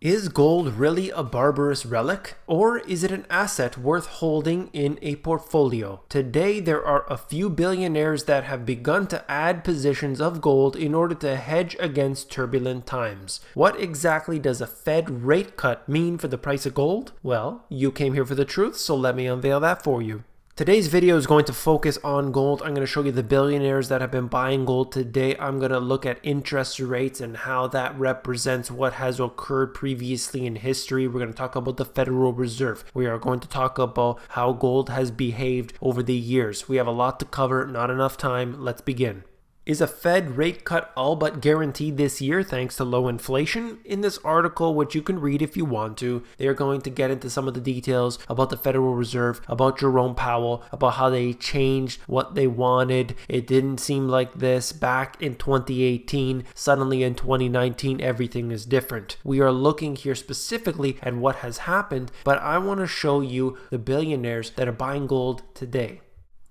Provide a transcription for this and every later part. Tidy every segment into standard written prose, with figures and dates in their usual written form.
Is gold really a barbarous relic, or is it an asset worth holding in a portfolio? Today, there are a few billionaires that have begun to add positions of gold in order to hedge against turbulent times. What exactly does a Fed rate cut mean for the price of gold? Well, you came here for the truth, so let me unveil that for you. Today's video is going to focus on gold. I'm going to show you the billionaires that have been buying gold today. I'm going to look at interest rates and how that represents what has occurred previously in history. We're going to talk about the Federal Reserve. We are going to talk about how gold has behaved over the years. We have a lot to cover, not enough time. Let's begin. Is a Fed rate cut all but guaranteed this year thanks to low inflation? In this article, which you can read if you want to, they're going to get into some of the details about the Federal Reserve, about Jerome Powell, about how they changed what they wanted. It didn't seem like this back in 2018. Suddenly in 2019, everything is different. We are looking here specifically at what has happened, but I want to show you the billionaires that are buying gold today.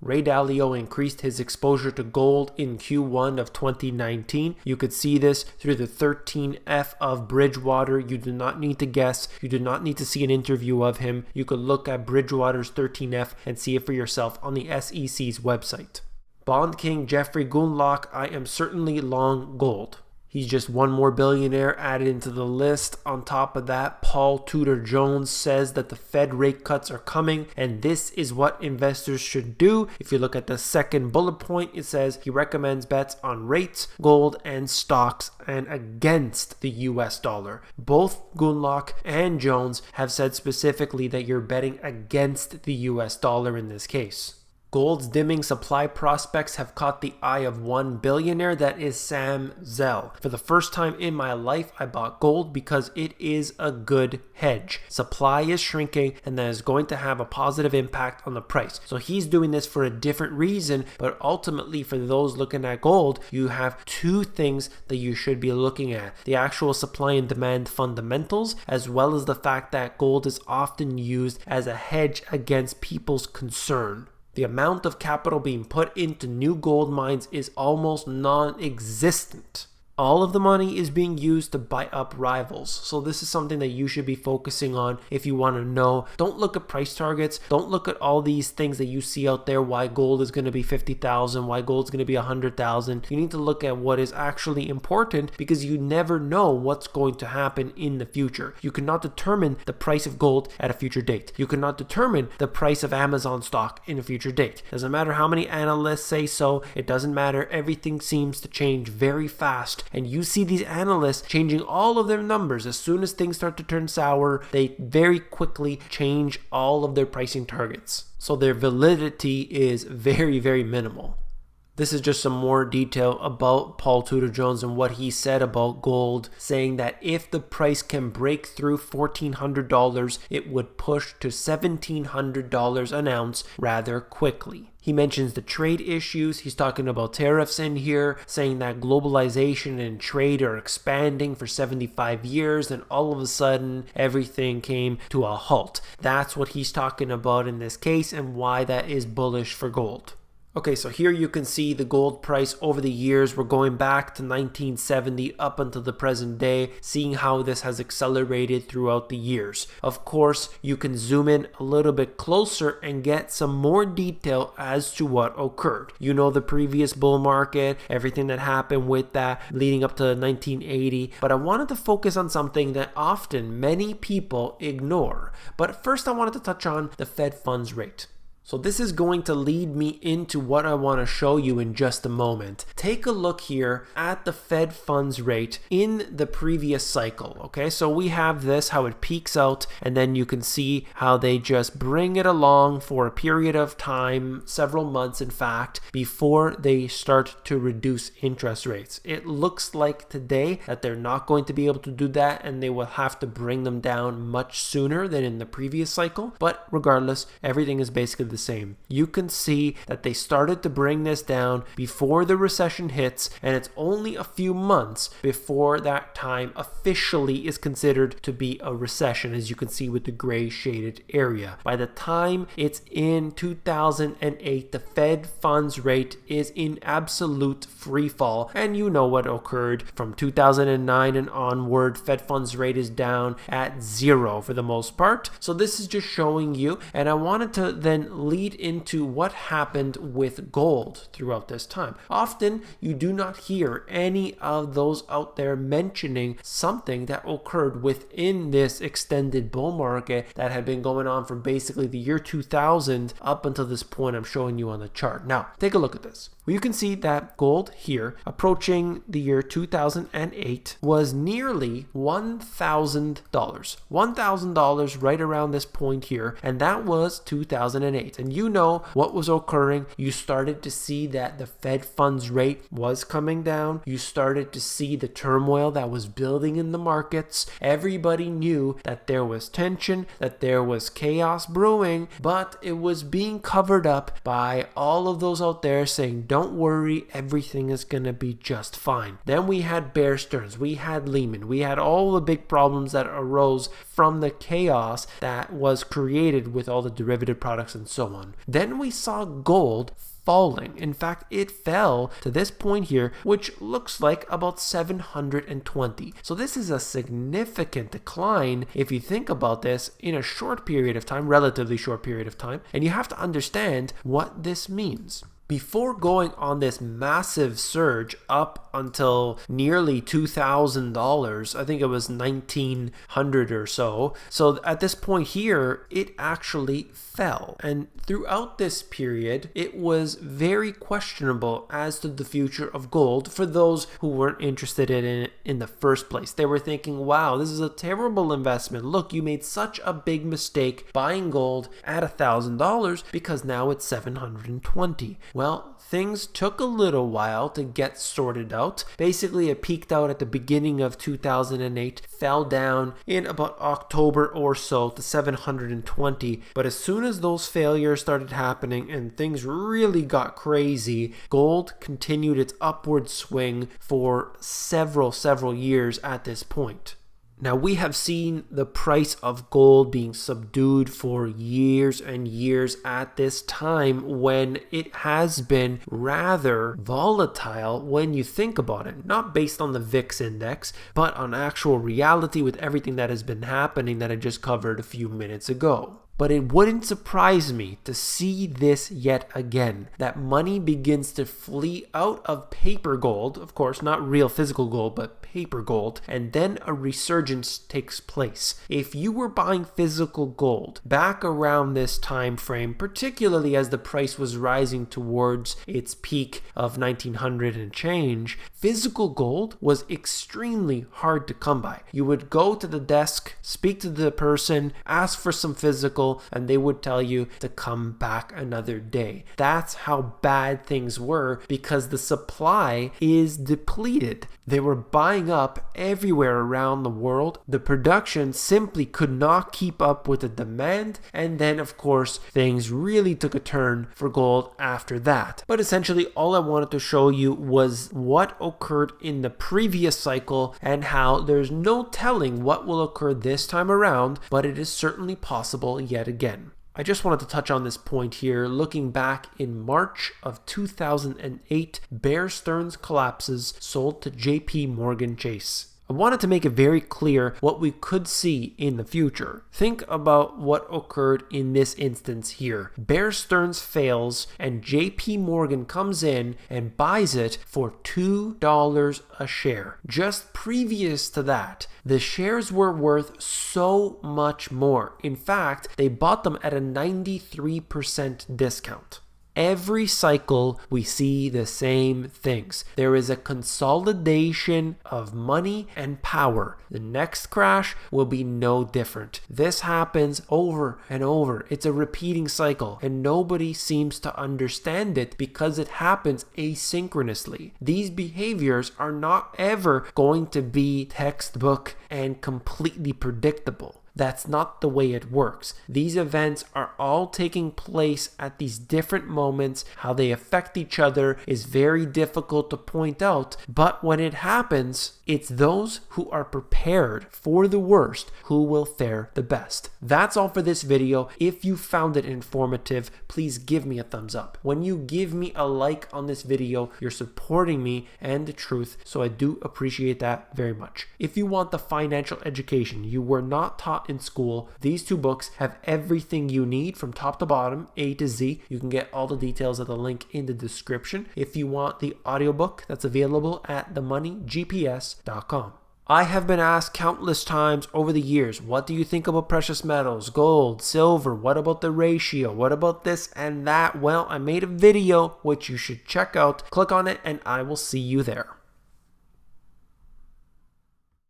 Ray Dalio increased his exposure to gold in Q1 of 2019. You could see this through the 13F of Bridgewater. You do not need to guess. You do not need to see an interview of him. You could look at Bridgewater's 13F and see it for yourself on the SEC's website. Bond King Jeffrey Gundlach, I am certainly long gold. He's just one more billionaire added into the list. On top of that, Paul Tudor Jones says that the Fed rate cuts are coming, and this is what investors should do. If you look at the second bullet point, it says he recommends bets on rates, gold, and stocks, and against the US dollar. Both Gundlach and Jones have said specifically that you're betting against the US dollar in this case. Gold's dimming supply prospects have caught the eye of one billionaire, that is Sam Zell. For the first time in my life, I bought gold because it is a good hedge. Supply is shrinking, and that is going to have a positive impact on the price. So he's doing this for a different reason, but ultimately for those looking at gold, you have two things that you should be looking at. The actual supply and demand fundamentals, as well as the fact that gold is often used as a hedge against people's concern. The amount of capital being put into new gold mines is almost non-existent. All of the money is being used to buy up rivals. So this is something that you should be focusing on if you want to know. Don't look at price targets. Don't look at all these things that you see out there, why gold is going to be 50,000, why gold is going to be 100,000. You need to look at what is actually important because you never know what's going to happen in the future. You cannot determine the price of gold at a future date. You cannot determine the price of Amazon stock in a future date. Doesn't matter how many analysts say so. It doesn't matter. Everything seems to change very fast. And you see these analysts changing all of their numbers. As soon as things start to turn sour, they very quickly change all of their pricing targets. So their validity is very, very minimal. This is just some more detail about Paul Tudor Jones and what he said about gold, saying that if the price can break through $1,400, it would push to $1,700 an ounce rather quickly. He mentions the trade issues. He's talking about tariffs in here, saying that globalization and trade are expanding for 75 years, and all of a sudden everything came to a halt. That's what he's talking about in this case and why that is bullish for gold. Okay, so here you can see the gold price over the years. We're going back to 1970 up until the present day, seeing how this has accelerated throughout the years. Of course, you can zoom in a little bit closer and get some more detail as to what occurred. You know the previous bull market, everything that happened with that leading up to 1980, but I wanted to focus on something that often many people ignore. But first I wanted to touch on the Fed funds rate. So this is going to lead me into what I want to show you in just a moment. Take a look here at the Fed funds rate in the previous cycle. Okay, so we have this, how it peaks out, and then you can see how they just bring it along for a period of time, several months in fact, before they start to reduce interest rates. It looks like today that they're not going to be able to do that, and they will have to bring them down much sooner than in the previous cycle. But regardless, everything is basically the same. You can see that they started to bring this down before the recession hits, and it's only a few months before that time officially is considered to be a recession, as you can see with the gray shaded area. By the time it's in 2008, the Fed funds rate is in absolute free fall, and you know what occurred from 2009 and onward. Fed funds rate is down at zero for the most part. So this is just showing you, and I wanted to then lead into what happened with gold throughout this time. Often you do not hear any of those out there mentioning something that occurred within this extended bull market that had been going on from basically the year 2000 up until this point I'm showing you on the chart. Now, take a look at this. Well, you can see that gold here, approaching the year 2008, was nearly $1,000. $1,000 right around this point here, and that was 2008. And you know what was occurring. You started to see that the Fed funds rate was coming down. You started to see the turmoil that was building in the markets. Everybody knew that there was tension, that there was chaos brewing, but it was being covered up by all of those out there saying, don't worry, everything is going to be just fine. Then we had Bear Stearns, we had Lehman, we had all the big problems that arose from the chaos that was created with all the derivative products and so on. Then we saw gold falling. In fact, it fell to this point here, which looks like about 720. So this is a significant decline if you think about this in a short period of time, relatively short period of time, and you have to understand what this means. Before going on this massive surge up until nearly $2,000, I think it was 1,900 or so. So at this point here, it actually fell. And throughout this period, it was very questionable as to the future of gold for those who weren't interested in it in the first place. They were thinking, wow, this is a terrible investment. Look, you made such a big mistake buying gold at $1,000 because now it's 720. Well, things took a little while to get sorted out. Basically, it peaked out at the beginning of 2008, fell down in about October or so to 720. But as soon as those failures started happening and things really got crazy, gold continued its upward swing for several years at this point. Now, we have seen the price of gold being subdued for years and years at this time when it has been rather volatile when you think about it. Not based on the VIX index, but on actual reality with everything that has been happening that I just covered a few minutes ago. But it wouldn't surprise me to see this yet again, that money begins to flee out of paper gold, of course, not real physical gold, but paper gold, and then a resurgence takes place. If you were buying physical gold back around this time frame, particularly as the price was rising towards its peak of 1900 and change, physical gold was extremely hard to come by. You would go to the desk, speak to the person, ask for some physical, and they would tell you to come back another day. That's how bad things were because the supply is depleted. They were buying up everywhere around the world. The production simply could not keep up with the demand, and then of course things really took a turn for gold after that. But essentially all I wanted to show you was what occurred in the previous cycle and how there's no telling what will occur this time around, but it is certainly possible yet again. I just wanted to touch on this point here. Looking back in March of 2008, Bear Stearns collapses, sold to JP Morgan Chase. I wanted to make it very clear what we could see in the future. Think about what occurred in this instance here. Bear Stearns fails and JP Morgan comes in and buys it for $2 a share. Just previous to that, the shares were worth so much more. In fact, they bought them at a 93% discount. Every cycle, we see the same things. There is a consolidation of money and power. The next crash will be no different. This happens over and over. It's a repeating cycle, and nobody seems to understand it because it happens asynchronously. These behaviors are not ever going to be textbook and completely predictable. That's not the way it works. These events are all taking place at these different moments. How they affect each other is very difficult to point out, but when it happens, it's those who are prepared for the worst who will fare the best. That's all for this video. If you found it informative, please give me a thumbs up. When you give me a like on this video, you're supporting me and the truth, so I do appreciate that very much. If you want the financial education you were not taught in school, these two books have everything you need from top to bottom, A to Z. You can get all the details at the link in the description. If you want the audiobook, that's available at themoneygps.com. I have been asked countless times over the years, what do you think about precious metals, gold, silver? What about the ratio? What about this and that? Well, I made a video which you should check out. Click on it and I will see you there.